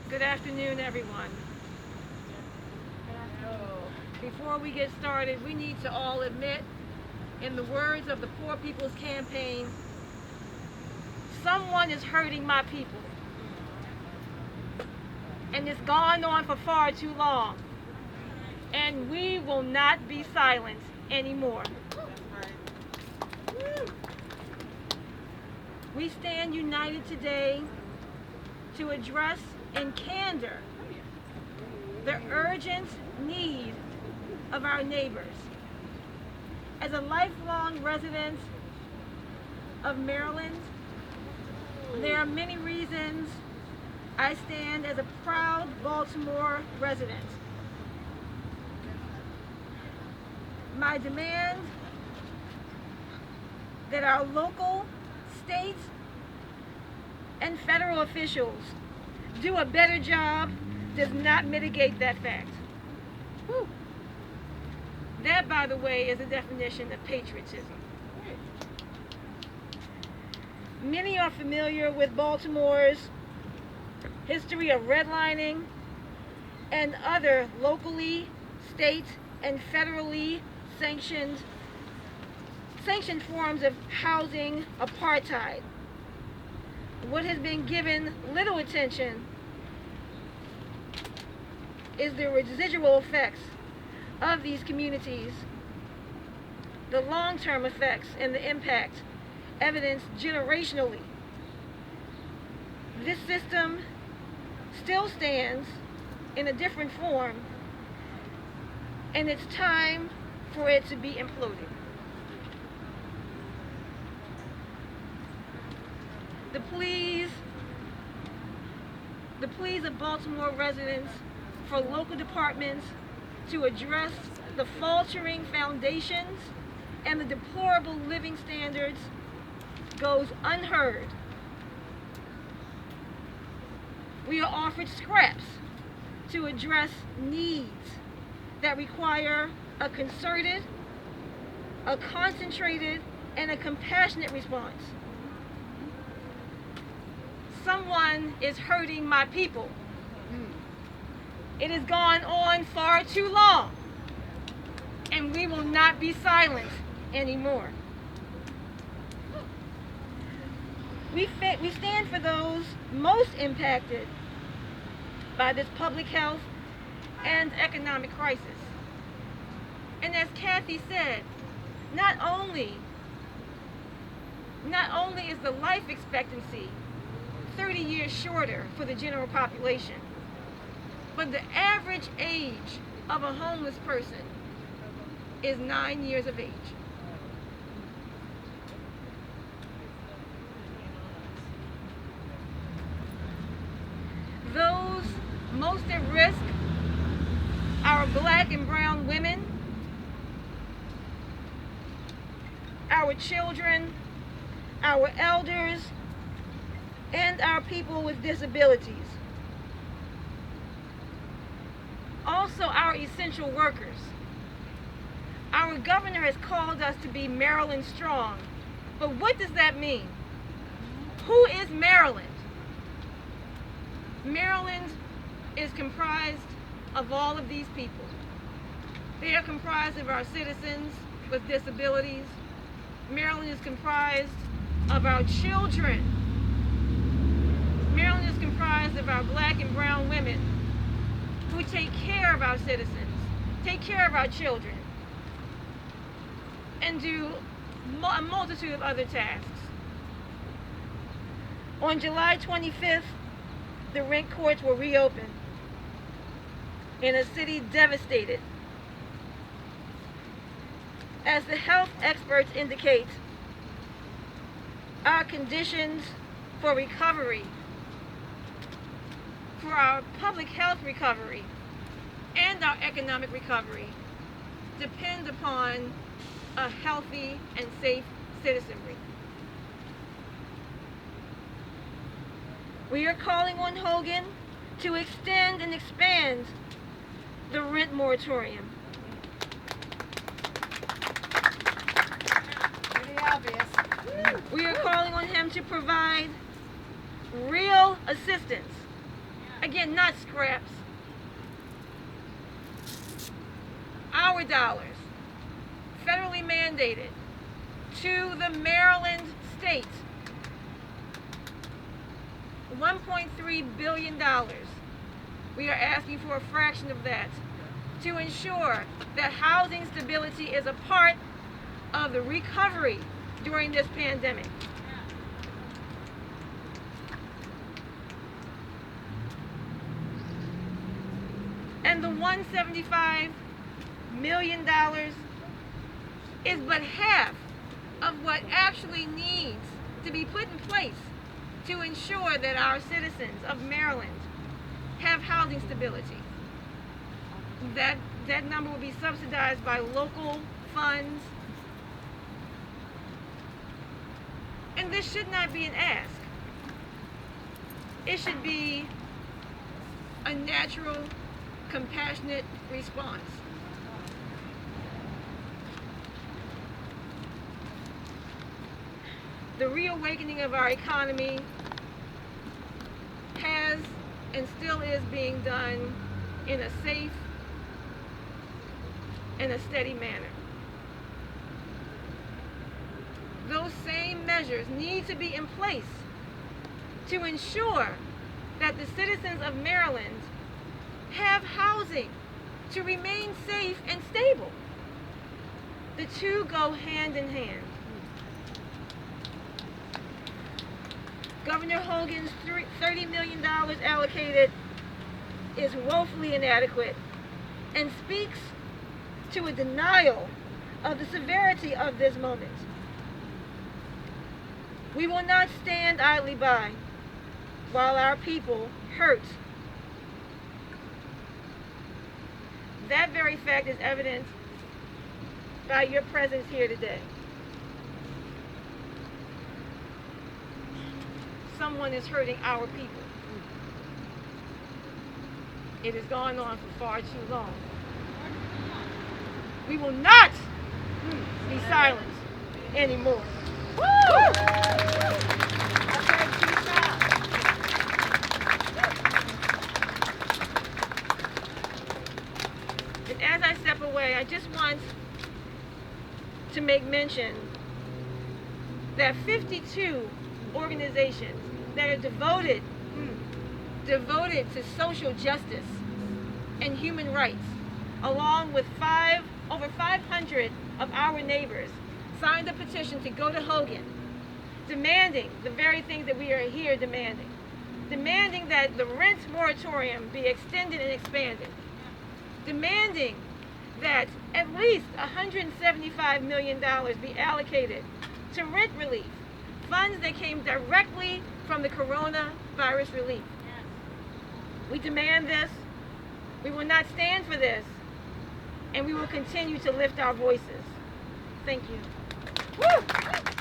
Good afternoon, everyone. Before we get started, we need to all admit, in the words of the Poor People's Campaign, someone is hurting my people. And it's gone on for far too long. And we will not be silent anymore. We stand united today to address in candor the urgent need of our neighbors. As a lifelong resident of Maryland, there are many reasons I stand as a proud Baltimore resident. My demand that our local, state, and federal officials do a better job does not mitigate that fact. Whew. That, by the way, is a definition of patriotism. Many are familiar with Baltimore's history of redlining and other locally, state, and federally sanctioned forms of housing apartheid. What has been given little attention is the residual effects of these communities, the long-term effects and the impact evidenced generationally. This system still stands in a different form, and it's time for it to be imploded. The pleas of Baltimore residents for local departments to address the faltering foundations and the deplorable living standards goes unheard. We are offered scraps to address needs that require a concerted, a concentrated, and a compassionate response. Someone is hurting my people. It has gone on far too long, and we will not be silent anymore. We stand for those most impacted by this public health and economic crisis. And as Kathy said, not only is the life expectancy 30 years shorter for the general population, but the average age of a homeless person is 9 years of age. Those most at risk are Black and brown women, our children, our elders, and our people with disabilities. Also, our essential workers. Our governor has called us to be Maryland strong, but what does that mean? Who is Maryland? Maryland is comprised of all of these people. They are comprised of our citizens with disabilities. Maryland is comprised of our children. Maryland is comprised of our Black and brown women who take care of our citizens, take care of our children, and do a multitude of other tasks. On July 25th, the rent courts were reopened in a city devastated. As the health experts indicate, our conditions for recovery, for our public health recovery, and our economic recovery depend upon a healthy and safe citizenry. We are calling on Hogan to extend and expand the rent moratorium. Pretty obvious. We are calling on him to provide real assistance. Again, Again, not scraps. Our dollars, federally mandated, to the Maryland state. $1.3 billion. We are asking for a fraction of that to ensure that housing stability is a part of the recovery during this pandemic. And the $175 million is but half of what actually needs to be put in place to ensure that our citizens of Maryland have housing stability. That number will be subsidized by local funds. And this should not be an ask. It should be a natural, compassionate response. The reawakening of our economy has and still is being done in a safe and a steady manner. Those same measures need to be in place to ensure that the citizens of Maryland have housing to remain safe and stable. The two go hand in hand. Governor Hogan's $30 million allocated is woefully inadequate and speaks to a denial of the severity of this moment. We will not stand idly by while our people hurt. That very fact is evidenced by your presence here today. Someone is hurting our people. It has gone on for far too long. We will not be silent anymore. Woo! And as I step away, I just want to make mention that 52 organizations that are devoted to social justice and human rights, along with over 500 of our neighbors, signed a petition to go to Hogan, demanding the very things that we are here demanding. Demanding that the rent moratorium be extended and expanded. Demanding that at least $175 million be allocated to rent relief, funds that came directly from the coronavirus relief. We demand this. We will not stand for this. And we will continue to lift our voices. Thank you. Woo!